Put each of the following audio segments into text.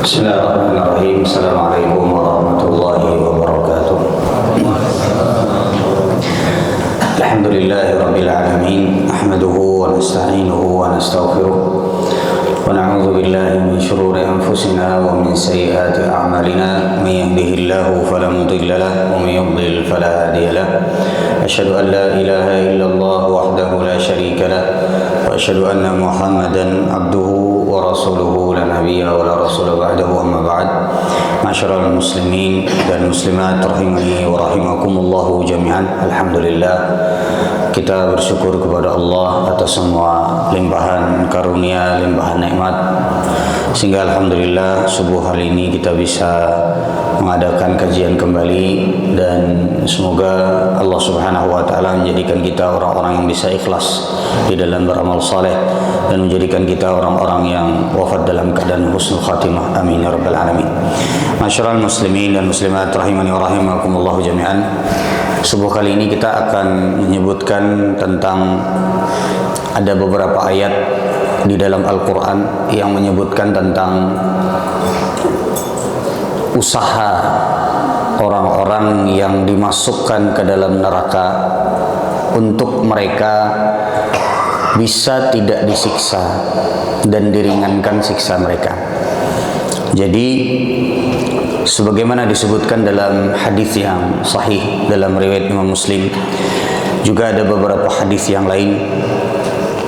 Bismillahirrahmanirrahim. Assalamualaikum warahmatullahi wabarakatuh. Alhamdulillahi rabbil alamin. Nahmaduhu wa nasta'inuhu wa nastaghfiruh. Wa na'udzu billahi min shururi anfusina wa min sayyiati a'malina. May yahdihillahu fala mudilla lahu wa may yudlil fala hadiya lahu. Asyhadu an la ilaha illallah wahdahu la syarika lahu wa asyhadu anna Muhammadan abduhu wa rasuluhu la nabiyya wa la rasula ba'dahu, amma ba'd. Ma'asyiral muslimin dan muslimat rahimani wa rahimakumullah jami'an. Alhamdulillah, kita bersyukur kepada Allah atas semua limpahan karunia, limpahan nikmat, sehingga alhamdulillah subuh hari ini kita bisa mengadakan kajian kembali, dan semoga Allah Subhanahu wa taala menjadikan kita orang-orang yang bisa ikhlas di dalam beramal saleh dan menjadikan kita orang-orang yang wafat dalam keadaan husnul khatimah. Amin ya rabbal alamin. Masyarul muslimin dan muslimat rahimani wa rahimakumullah jami'an. Subuh kali ini kita akan menyebutkan tentang ada beberapa ayat di dalam Al-Quran yang menyebutkan tentang usaha orang-orang yang dimasukkan ke dalam neraka untuk mereka bisa tidak disiksa dan diringankan siksa mereka. Jadi sebagaimana disebutkan dalam hadis yang sahih dalam riwayat Imam Muslim, juga ada beberapa hadis yang lain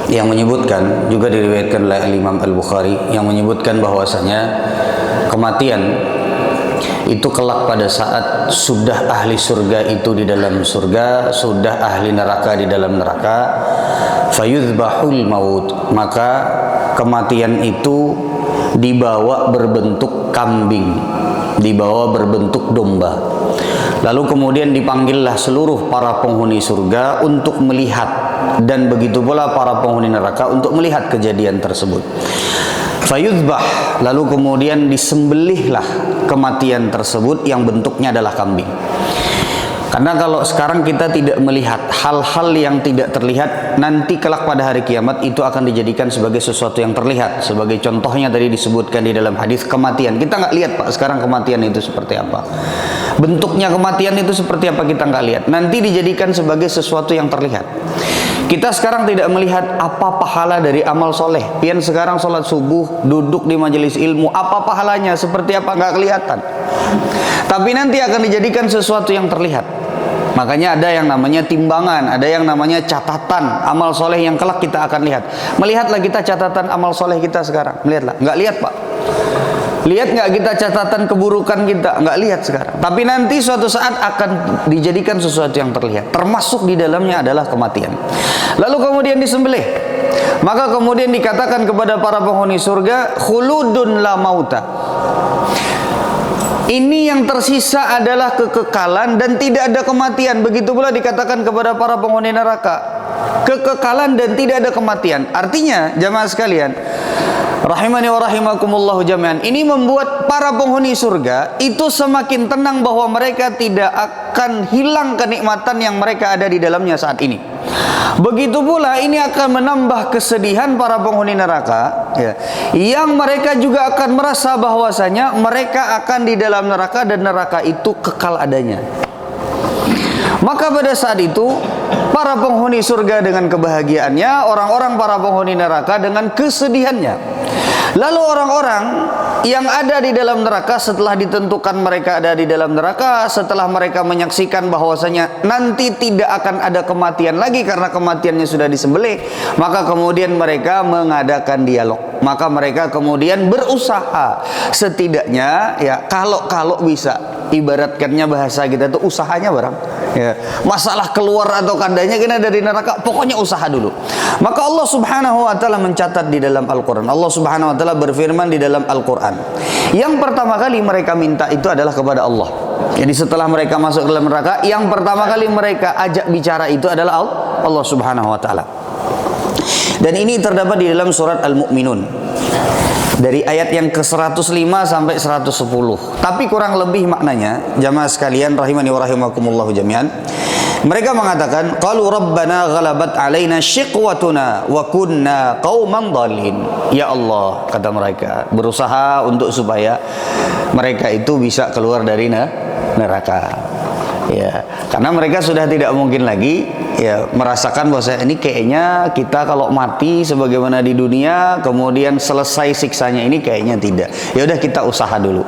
yang menyebutkan, juga diriwayatkan oleh Imam Al-Bukhari, yang menyebutkan bahwasanya kematian itu kelak pada saat sudah ahli surga itu di dalam surga, sudah ahli neraka di dalam neraka, fayudhbahul maut, maka kematian itu dibawa berbentuk kambing, dibawa berbentuk domba. Lalu kemudian dipanggillah seluruh para penghuni surga untuk melihat, dan begitu pula para penghuni neraka untuk melihat kejadian tersebut. Fayudhbah, lalu kemudian disembelihlah kematian tersebut yang bentuknya adalah kambing. Karena kalau sekarang kita tidak melihat hal-hal yang tidak terlihat, nanti kelak pada hari kiamat itu akan dijadikan sebagai sesuatu yang terlihat. Sebagai contohnya tadi disebutkan di dalam hadis kematian. Kita nggak lihat Pak sekarang kematian itu seperti apa. Bentuknya kematian itu seperti apa kita nggak lihat. Nanti dijadikan sebagai sesuatu yang terlihat. Kita sekarang tidak melihat apa pahala dari amal soleh. Pian sekarang sholat subuh, duduk di majelis ilmu, apa pahalanya, seperti apa, nggak kelihatan. Tapi nanti akan dijadikan sesuatu yang terlihat. Makanya ada yang namanya timbangan, ada yang namanya catatan amal soleh yang kelak kita akan lihat. Melihatlah kita catatan amal soleh kita sekarang, melihatlah. Nggak lihat Pak. Lihat nggak kita catatan keburukan kita? Nggak lihat sekarang. Tapi nanti suatu saat akan dijadikan sesuatu yang terlihat. Termasuk di dalamnya adalah kematian. Lalu kemudian disembelih. Maka kemudian dikatakan kepada para penghuni surga, khuludun la mauta. Ini yang tersisa adalah kekekalan dan tidak ada kematian. Begitu pula dikatakan kepada para penghuni neraka, kekekalan dan tidak ada kematian. Artinya jamaah sekalian, rahimani wa rahimakumullahu jami'an, ini membuat para penghuni surga itu semakin tenang bahwa mereka tidak akan hilang kenikmatan yang mereka ada di dalamnya saat ini. Begitu pula ini akan menambah kesedihan para penghuni neraka, ya, yang mereka juga akan merasa bahwasanya mereka akan di dalam neraka dan neraka itu kekal adanya. Maka pada saat itu para penghuni surga dengan kebahagiaannya, orang-orang para penghuni neraka dengan kesedihannya. Lalu orang-orang yang ada di dalam neraka setelah ditentukan mereka ada di dalam neraka, setelah mereka menyaksikan bahwasanya nanti tidak akan ada kematian lagi karena kematiannya sudah disembelih, maka kemudian mereka mengadakan dialog. Maka mereka kemudian berusaha, setidaknya ya kalau bisa, ibaratkannya bahasa kita itu usahanya barang, ya. Masalah keluar atau kandanya kita dari neraka, pokoknya usaha dulu. Maka Allah Subhanahu wa taala mencatat di dalam Al-Qur'an. Allah Subhanahu wa taala berfirman di dalam Al-Qur'an, yang pertama kali mereka minta itu adalah kepada Allah. Jadi setelah mereka masuk ke dalam neraka, yang pertama kali mereka ajak bicara itu adalah Allah Subhanahu wa taala. Dan ini terdapat di dalam surat Al-Mu'minun dari ayat yang ke-105 sampai 110. Tapi kurang lebih maknanya, jamaah sekalian rahimani wa rahimakumullahu jami'an, Mereka mengatakan, qalu rabbana ghalabat alaina syiqwatuna wa kunna qauman dhalin. Ya Allah, kata mereka, berusaha untuk supaya mereka itu bisa keluar dari neraka. Ya, karena mereka sudah tidak mungkin lagi ya merasakan bahwa ini kayaknya kita kalau mati sebagaimana di dunia kemudian selesai siksanya, ini kayaknya tidak. Ya udah, kita usaha dulu.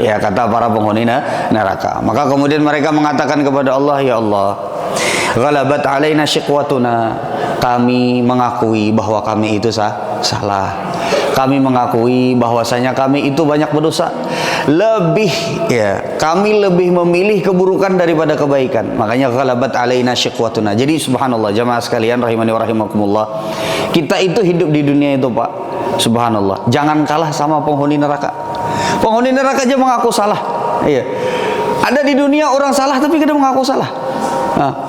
Ya, kata para penghuni neraka. Maka kemudian mereka mengatakan kepada Allah, ya Allah, ghalabat alaina syiqwatuna. Kami mengakui bahwa kami itu salah. Kami mengakui bahwasanya kami itu banyak berdosa. Kami lebih memilih keburukan daripada kebaikan. Makanya ghalabat alaina syiqwatuna. Jadi subhanallah, jamaah sekalian rahimani wa rahimakumullah, kita itu hidup di dunia itu, Pak, subhanallah, jangan kalah sama penghuni neraka. Penghuni neraka aja mengaku salah. Iya. Ada di dunia orang salah tapi kita mengaku salah.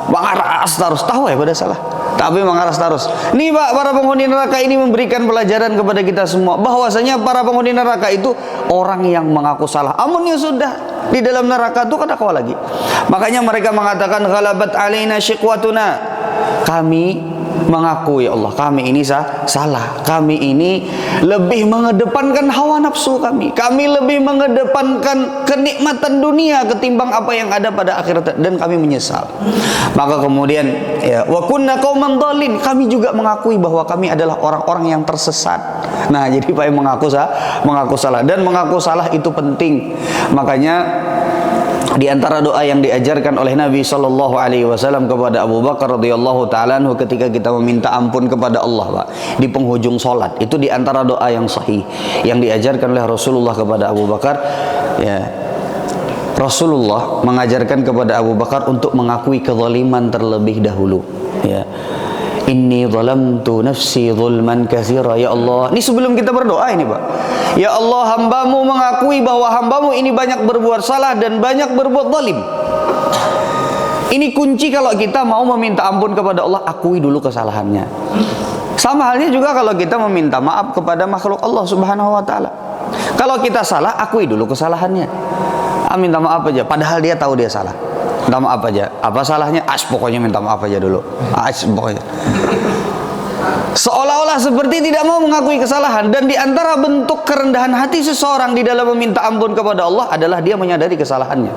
Mengaras terus, tahu ya pada salah, tapi mengaras terus. Nih Pak, para penghuni neraka ini memberikan pelajaran kepada kita semua bahwasanya para penghuni neraka itu orang yang mengaku salah. Amunnya sudah di dalam neraka itu kada kau lagi. Makanya mereka mengatakan ghalabat alaina syiqwatuna. Kami mengaku, ya Allah, kami ini salah. Kami ini lebih mengedepankan hawa nafsu kami. Kami lebih mengedepankan kenikmatan dunia ketimbang apa yang ada pada akhirat, dan kami menyesal. Maka kemudian ya, wa kunna qauman dhalin, kami juga mengakui bahwa kami adalah orang-orang yang tersesat. Nah, jadi Pak, yang mengaku salah, dan mengaku salah itu penting. Makanya di antara doa yang diajarkan oleh Nabi Shallallahu Alaihi Wasallam kepada Abu Bakar radhiyallahu taala anhu ketika kita meminta ampun kepada Allah, Pak, di penghujung sholat, itu di antara doa yang sahih yang diajarkan oleh Rasulullah kepada Abu Bakar. Ya, Rasulullah mengajarkan kepada Abu Bakar untuk mengakui kezaliman terlebih dahulu. Ya, inni zalamtu nafsi zulman katsira. Ya Allah, ini sebelum kita berdoa ini, Pak. Ya Allah, hambamu mengakui bahwa hambamu ini banyak berbuat salah dan banyak berbuat zalim. Ini kunci kalau kita mau meminta ampun kepada Allah, akui dulu kesalahannya. Sama halnya juga kalau kita meminta maaf kepada makhluk Allah Subhanahu wa taala. Kalau kita salah, akui dulu kesalahannya. Minta maaf aja, padahal dia tahu dia salah. Minta maaf aja. Apa salahnya? Pokoknya minta maaf aja dulu. Pokoknya. Seolah-olah seperti tidak mau mengakui kesalahan. Dan di antara bentuk kerendahan hati seseorang di dalam meminta ampun kepada Allah adalah dia menyadari kesalahannya.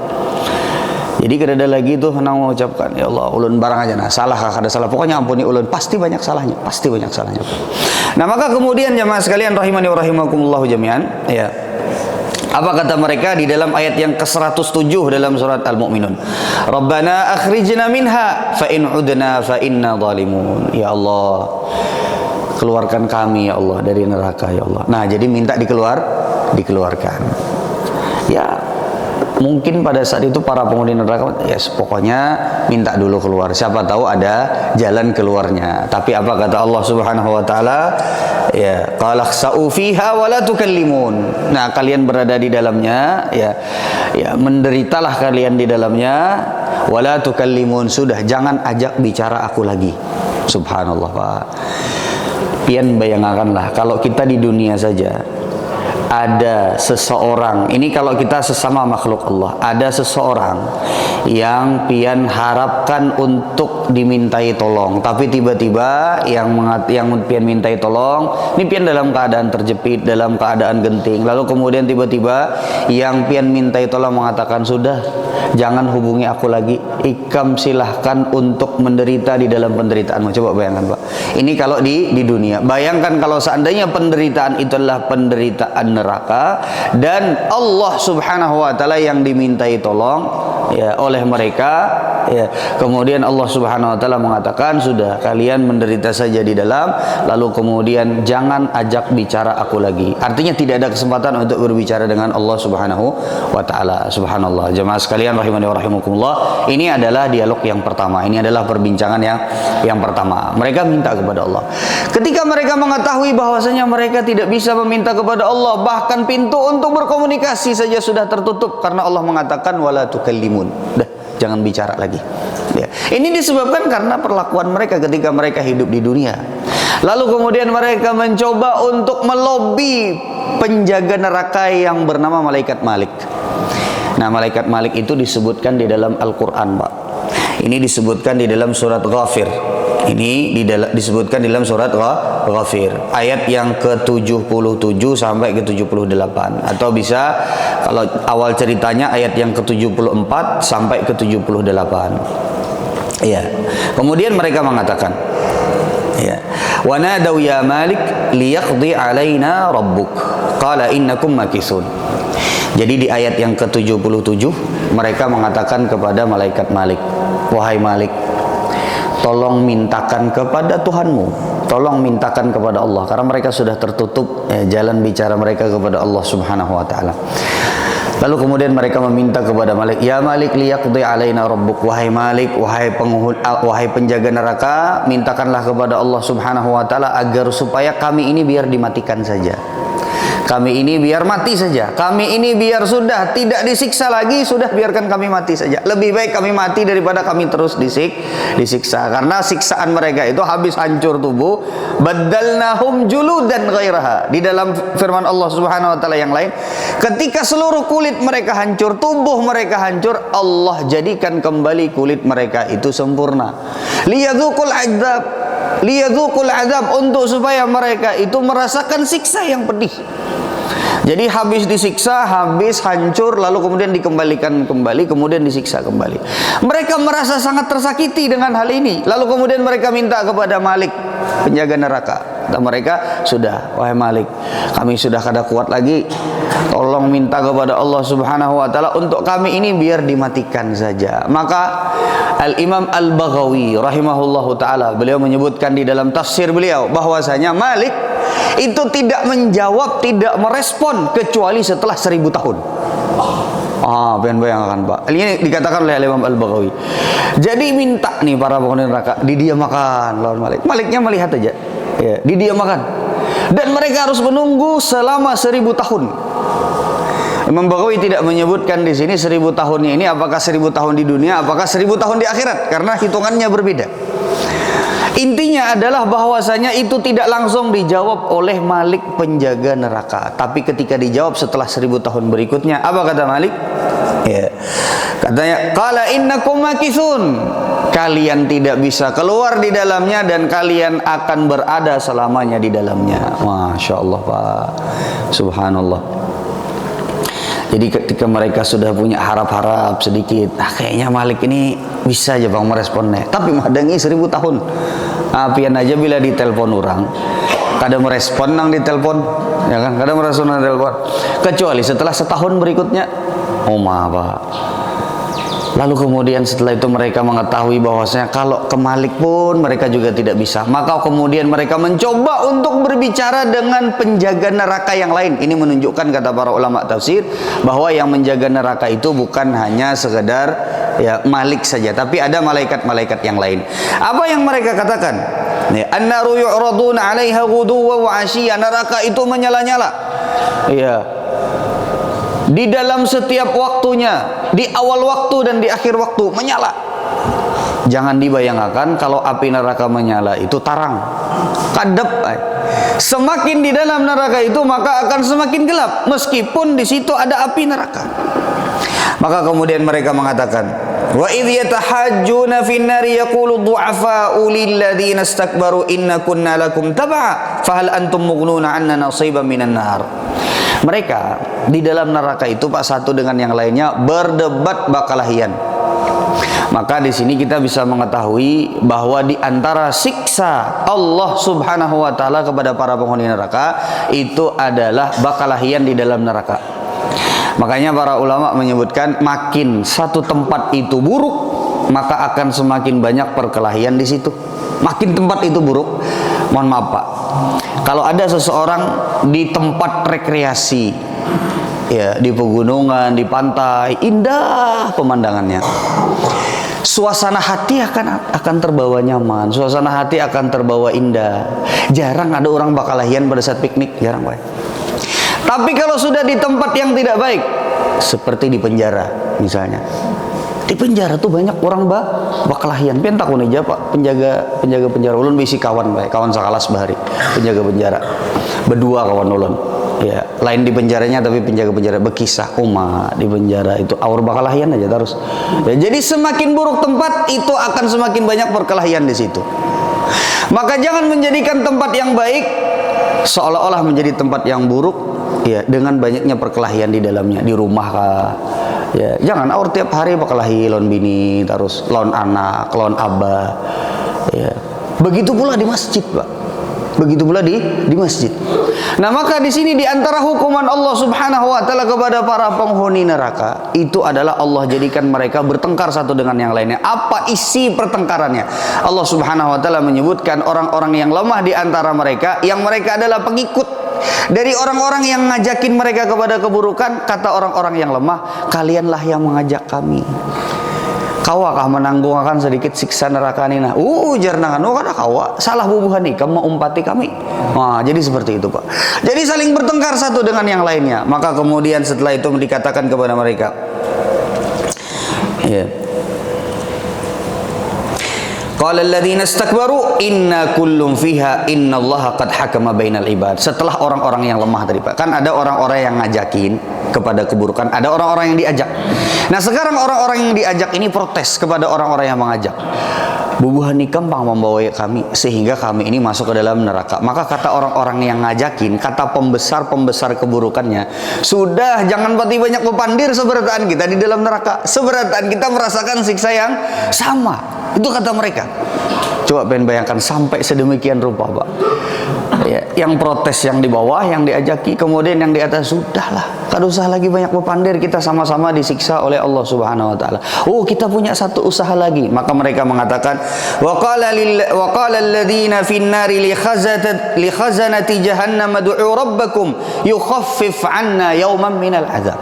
Jadi kada ada lagi tuh nang mengucapkan, ya Allah, ulun barang aja nah, salah kada salah, pokoknya ampuni ulun, pasti banyak salahnya, pasti banyak salahnya. Nah, maka kemudian jemaah sekalian rahimani wa rahimakumullah jami'an, ya. Apa kata mereka di dalam ayat yang ke-107 dalam surat Al-Mu'minun? Rabbana akhrijna minha fa in udna fa inna zalimun. Ya Allah, keluarkan kami ya Allah dari neraka ya Allah. Nah, jadi minta dikeluarkan. Ya, mungkin pada saat itu para penghuni neraka, ya pokoknya minta dulu keluar. Siapa tahu ada jalan keluarnya. Tapi apa kata Allah Subhanahu wa taala? Ya, qala khsa'u fiha wa la tukallimun. Nah, kalian berada di dalamnya, ya menderitalah kalian di dalamnya, wa la tukallimun. Sudah, jangan ajak bicara aku lagi. Subhanallah, Pak. Pian bayangkanlah kalau kita di dunia saja ada seseorang, ini kalau kita sesama makhluk Allah, ada seseorang yang pian harapkan untuk dimintai tolong, tapi tiba-tiba yang pian mintai tolong ini pian dalam keadaan terjepit, dalam keadaan genting, lalu kemudian tiba-tiba yang pian mintai tolong mengatakan, sudah, jangan hubungi aku lagi, ikam silahkan untuk menderita di dalam penderitaanmu. Coba bayangkan, Pak, ini kalau di dunia. Bayangkan kalau seandainya penderitaan itu adalah penderitaan neraka dan Allah Subhanahu wa taala yang dimintai tolong ya oleh mereka, ya kemudian Allah Subhanahu wa taala mengatakan, sudah, kalian menderita saja di dalam, lalu kemudian jangan ajak bicara aku lagi. Artinya tidak ada kesempatan untuk berbicara dengan Allah Subhanahu wa taala. Subhanallah. Jemaah sekalian rahimani wa rahimakumullah, ini adalah dialog yang pertama, ini adalah perbincangan yang pertama. Mereka minta kepada Allah. Ketika mereka mengetahui bahwasanya mereka tidak bisa meminta kepada Allah, bahkan pintu untuk berkomunikasi saja sudah tertutup karena Allah mengatakan wala tukallimun. Dah, jangan bicara lagi. Ya. Ini disebabkan karena perlakuan mereka ketika mereka hidup di dunia. Lalu kemudian mereka mencoba untuk melobi penjaga neraka yang bernama Malaikat Malik. Nah, Malaikat Malik itu disebutkan di dalam Al-Quran, Pak. Ini disebutkan di dalam surat Ghafir. Ini disebutkan di dalam surat Ghafir, ayat yang ke-77 sampai ke-78, atau bisa kalau awal ceritanya ayat yang ke-74 sampai ke-78. Ya. Kemudian mereka mengatakan, ya, wa nadaw ya Malik liyaqdi alaina rabbuk qala innakum makithun. Jadi di ayat yang ke-77 mereka mengatakan kepada malaikat Malik, wahai Malik, tolong mintakan kepada Tuhanmu, tolong mintakan kepada Allah, karena mereka sudah tertutup jalan bicara mereka kepada Allah Subhanahu wa taala. Lalu kemudian mereka meminta kepada Malik, ya Malik liyaqdi alaina rabbuk, wahai Malik, wahai penjaga neraka, mintakanlah kepada Allah Subhanahu wa taala agar supaya kami ini biar dimatikan saja. Kami ini biar mati saja. Kami ini biar sudah tidak disiksa lagi, sudah biarkan kami mati saja. Lebih baik kami mati daripada kami terus disiksa. Karena siksaan mereka itu habis hancur tubuh, baddalnahum juludan ghairaha. Di dalam firman Allah Subhanahu wa taala yang lain, ketika seluruh kulit mereka hancur, tubuh mereka hancur, Allah jadikan kembali kulit mereka itu sempurna. Liyadzuqul azab, liyadzuqul azab, untuk supaya mereka itu merasakan siksa yang pedih. Jadi habis disiksa, habis hancur, lalu kemudian dikembalikan kembali, kemudian disiksa kembali. Mereka merasa sangat tersakiti dengan hal ini. Lalu kemudian mereka minta kepada Malik, penjaga neraka. Dan mereka, sudah, wahai Malik, kami sudah kada kuat lagi. Tolong minta kepada Allah Subhanahu wa taala untuk kami ini biar dimatikan saja. Maka Al-Imam Al-Baghawi rahimahullahu taala, beliau menyebutkan di dalam tafsir beliau bahwasanya Malik itu tidak menjawab, tidak merespon kecuali setelah 1000 tahun. Bayangkan Pak. Ini dikatakan oleh Imam Al-Baghawi. Jadi minta nih para penghuni neraka, didiamakan lawan Malik. Maliknya melihat aja, ya, didiamakan. Dan mereka harus menunggu selama 1000 tahun. Imam Baghawi tidak menyebutkan di sini 1000 tahunnya ini apakah 1000 tahun di dunia, apakah 1000 tahun di akhirat, karena hitungannya berbeda. Intinya adalah bahwasanya itu tidak langsung dijawab oleh Malik penjaga neraka, tapi ketika dijawab setelah 1000 tahun berikutnya, apa kata Malik? Ya, katanya, qala innakum makithun, kalian tidak bisa keluar di dalamnya dan kalian akan berada selamanya di dalamnya. Masya Allah Pak, subhanallah. Jadi ketika mereka sudah punya harap-harap sedikit, kayaknya Malik ini bisa aja bang meresponnya. Tapi madangi 1000 tahun. Apian aja bila ditelepon orang, kada merespon nang ditelepon, ya kan? Kada merespon nang ditelepon. Kecuali setelah setahun berikutnya, maaf Pak. Lalu kemudian setelah itu mereka mengetahui bahwasanya kalau ke Malik pun mereka juga tidak bisa. Maka kemudian mereka mencoba untuk berbicara dengan penjaga neraka yang lain. Ini menunjukkan, kata para ulama tafsir, bahwa yang menjaga neraka itu bukan hanya sekedar ya Malik saja, tapi ada malaikat-malaikat yang lain. Apa yang mereka katakan? Ya, an-naru yu'raduna 'alaiha ghuduwwan wa 'ashiyya. Neraka itu menyala-nyala. Ya. Di dalam setiap waktunya, di awal waktu dan di akhir waktu menyala. Jangan dibayangkan kalau api neraka menyala itu tarang, kadep. Semakin di dalam neraka itu maka akan semakin gelap, meskipun di situ ada api neraka. Maka kemudian mereka mengatakan, wa idh yatahajjuna fin nari yaqulu du'afa'u lil ladzina istakbaru inna kunna lakum tab'a fahal antum mughnuna 'anna nasiban minan nar. Mereka di dalam neraka itu Pak, satu dengan yang lainnya berdebat bakalahian. Maka di sini kita bisa mengetahui bahwa di antara siksa Allah Subhanahu wa taala kepada para penghuni neraka itu adalah bakalahian di dalam neraka. Makanya para ulama menyebutkan makin satu tempat itu buruk, maka akan semakin banyak perkelahian di situ. Makin tempat itu buruk, mohon maaf Pak, kalau ada seseorang di tempat rekreasi, ya di pegunungan, di pantai, indah pemandangannya, suasana hati akan terbawa nyaman, suasana hati akan terbawa indah. Jarang ada orang bakalahian pada saat piknik, jarang Pak. Tapi kalau sudah di tempat yang tidak baik, seperti di penjara misalnya, di penjara tuh banyak orang bakalahian. Pian takun aja Pak, penjaga penjara ulun bisi kawan bae, kawan sakalas bahari, penjaga penjara. Berdua kawan ulun. Ya, lain di penjaranya tapi penjaga-penjara. Bekisah Umar di penjara itu aur bakalahian aja terus. Ya, jadi semakin buruk tempat itu akan semakin banyak perkelahian di situ. Maka jangan menjadikan tempat yang baik seolah-olah menjadi tempat yang buruk, ya, dengan banyaknya perkelahian di dalamnya. Di rumah kah? Ya, jangan aur tiap hari berkelahi lawan bini, terus lawan anak, lawan abah. Ya. Begitu pula di masjid, Pak. Begitu pula di masjid. Nah, maka di sini di antara hukuman Allah Subhanahu wa taala kepada para penghuni neraka itu adalah Allah jadikan mereka bertengkar satu dengan yang lainnya. Apa isi pertengkarannya? Allah Subhanahu wa taala menyebutkan orang-orang yang lemah di antara mereka, yang mereka adalah pengikut dari orang-orang yang ngajakin mereka kepada keburukan. Kata orang-orang yang lemah, kalianlah yang mengajak kami. Kawakah menanggung akan sedikit siksa neraka nina. Jarnangan, kada kawa salah bubuhan nih, kamu umpati kami. Nah, jadi seperti itu, Pak. Jadi saling bertengkar satu dengan yang lainnya. Maka kemudian setelah itu dikatakan kepada mereka, ya, qala alladziina istakbaru inna kullun fiha innallaha qad hakama bainal ibad. Setelah orang-orang yang lemah tadi, Pak. Kan ada orang-orang yang ngajakin kepada keburukan, ada orang-orang yang diajak. Nah, sekarang orang-orang yang diajak ini protes kepada orang-orang yang mengajak. Bubuhan nikam pang membawa kami sehingga kami ini masuk ke dalam neraka. Maka kata orang-orang yang ngajakin, kata pembesar-pembesar keburukannya, sudah jangan pati banyak bepandir, seberataan kita di dalam neraka, seberataan kita merasakan siksa yang sama. Itu kata mereka. Coba pengen bayangkan sampai sedemikian rupa, Pak. Ya, yang protes yang di bawah, yang diajaki, kemudian yang di atas, sudahlah, kada usah lagi banyak bepandir, kita sama-sama disiksa oleh Allah Subhanahu wa taala. Kita punya satu usaha lagi. Maka mereka mengatakan, wa qala alladziina fin nari li khazanati jahannam ud'u rabbakum yukhaffif 'anna yawman minal 'adzab.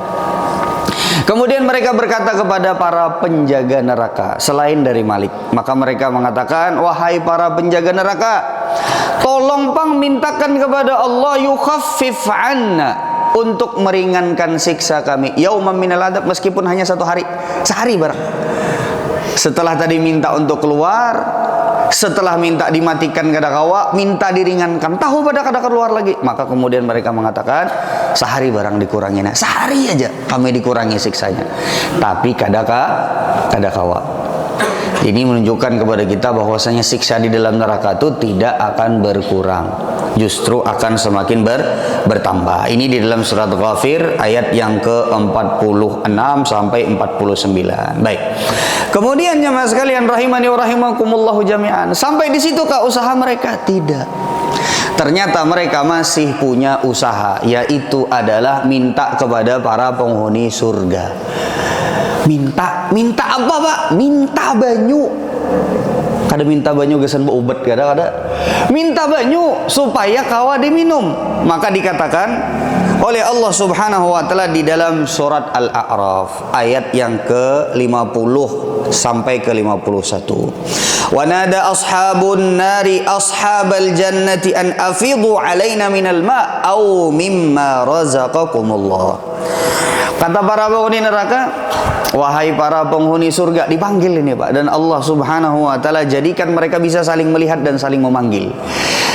Kemudian mereka berkata kepada para penjaga neraka selain dari Malik. Maka mereka mengatakan, wahai para penjaga neraka, tolong pang mintakan kepada Allah yukhaffif 'anna, untuk meringankan siksa kami, yauman minal adzab, meskipun hanya sehari barang. Setelah tadi minta untuk keluar, setelah minta dimatikan kada kawa, minta diringankan, tahu pada kada keluar lagi. Maka kemudian mereka mengatakan, sehari barang dikurangi. Nah, sehari aja kami dikurangi siksanya, tapi kada kawa. Ini menunjukkan kepada kita bahwasanya siksa di dalam neraka itu tidak akan berkurang, justru akan semakin bertambah. Ini di dalam surat Ghafir ayat yang ke-46 sampai 49. Baik. Kemudian jemaah sekalian rahimani wa rahimakumullahu jami'an. Sampai di situ kah usaha mereka? Tidak. Ternyata mereka masih punya usaha, yaitu adalah minta kepada para penghuni surga. Minta apa, Pak? Minta banyu. Kada minta banyu gesan obat, kada. Minta banyu supaya kawa diminum. Maka dikatakan oleh Allah Subhanahu wa taala di dalam surat Al-A'raf ayat yang ke-50 sampai ke-51. Wa nada ashabun nari ashabal jannati an afidu alaina minal ma' aw mimma razaqakumullah. Kata para penghuni neraka, wahai para penghuni surga, dipanggil ini, Pak. Dan Allah Subhanahu wa taala jadikan mereka bisa saling melihat dan saling memanggil.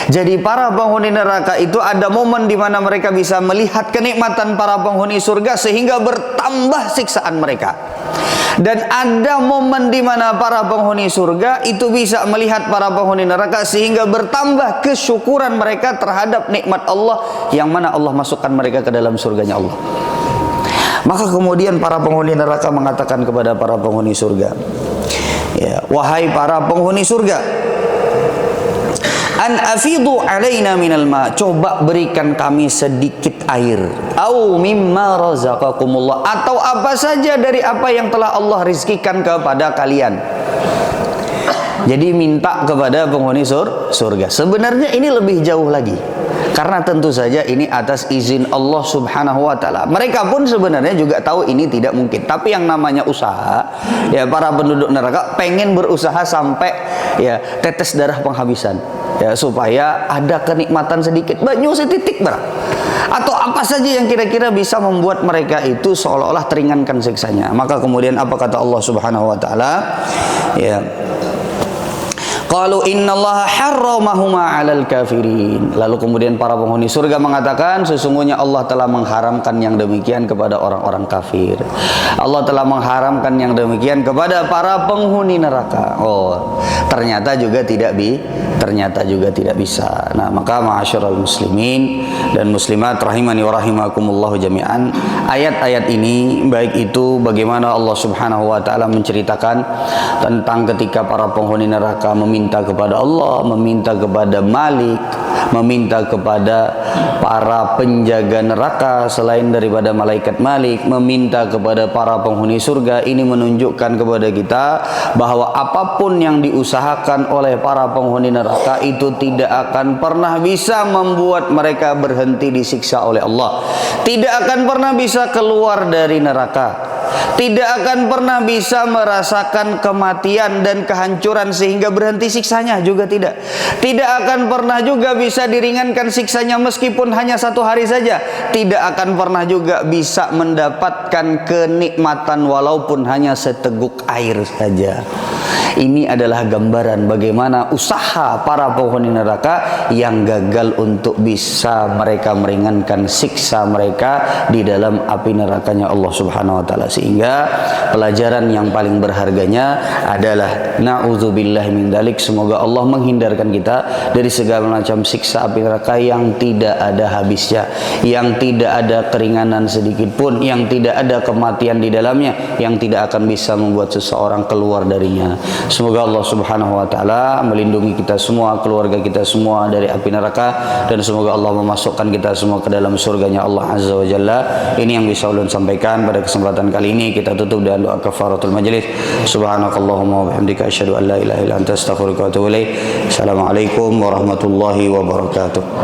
Jadi para penghuni neraka itu ada momen di mana mereka bisa melihat kenikmatan para penghuni surga sehingga bertambah siksaan mereka. Dan ada momen di mana para penghuni surga itu bisa melihat para penghuni neraka sehingga bertambah kesyukuran mereka terhadap nikmat Allah, yang mana Allah masukkan mereka ke dalam surganya Allah. Maka kemudian para penghuni neraka mengatakan kepada para penghuni surga, ya, wahai para penghuni surga, an afidu alaina minal ma, coba berikan kami sedikit air, au mimma razaqakumullah, atau apa saja dari apa yang telah Allah rizkikan kepada kalian. Jadi minta kepada penghuni surga. Sebenarnya ini lebih jauh lagi, karena tentu saja ini atas izin Allah Subhanahu wa taala. Mereka pun sebenarnya juga tahu ini tidak mungkin. Tapi yang namanya usaha, ya, para penduduk neraka pengen berusaha sampai ya tetes darah penghabisan, ya, supaya ada kenikmatan sedikit, banyu setitik barang, atau apa saja yang kira-kira bisa membuat mereka itu seolah-olah teringankan siksanya. Maka kemudian apa kata Allah Subhanahu wa taala? Ya, Qalu innallaha harramahuma 'alal kafirin. Lalu kemudian para penghuni surga mengatakan, sesungguhnya Allah telah mengharamkan yang demikian kepada orang-orang kafir. Allah telah mengharamkan yang demikian kepada para penghuni neraka. Oh, ternyata juga tidak bisa. Nah, maka ma'asyiral muslimin dan muslimat rahimani wa rahimakumullah jami'an, ayat-ayat ini baik itu bagaimana Allah Subhanahu wa taala menceritakan tentang ketika para penghuni neraka meminta kepada Allah, meminta kepada Malik, meminta kepada para penjaga neraka selain daripada malaikat Malik, meminta kepada para penghuni surga. Ini menunjukkan kepada kita bahwa apapun yang diusahakan oleh para penghuni neraka itu tidak akan pernah bisa membuat mereka berhenti disiksa oleh Allah, tidak akan pernah bisa keluar dari neraka, tidak akan pernah bisa merasakan kematian dan kehancuran sehingga berhenti siksanya juga tidak akan pernah juga bisa diringankan siksanya meskipun hanya 1 hari saja, tidak akan pernah juga bisa mendapatkan kenikmatan walaupun hanya seteguk air saja. Ini adalah gambaran bagaimana usaha para penghuni neraka yang gagal untuk bisa mereka meringankan siksa mereka di dalam api nerakanya Allah Subhanahu wa taala. Sehingga pelajaran yang paling berharganya adalah na'udzubillah min dzalik, semoga Allah menghindarkan kita dari segala macam siksa api neraka yang tidak ada habisnya, yang tidak ada keringanan sedikit pun, yang tidak ada kematian di dalamnya, yang tidak akan bisa membuat seseorang keluar darinya. Semoga Allah Subhanahu wa taala melindungi kita semua, keluarga kita semua dari api neraka, dan semoga Allah memasukkan kita semua ke dalam surganya Allah Azza wa Jalla. Ini yang bisa ulun sampaikan pada kesempatan kali ini. Kita tutup dengan doa kafaratul majlis. Subhanakallahumma wa bihamdika asyhadu an la ilaha illa anta astaghfiruka wa atubu ilaik. Assalamualaikum warahmatullahi wabarakatuh.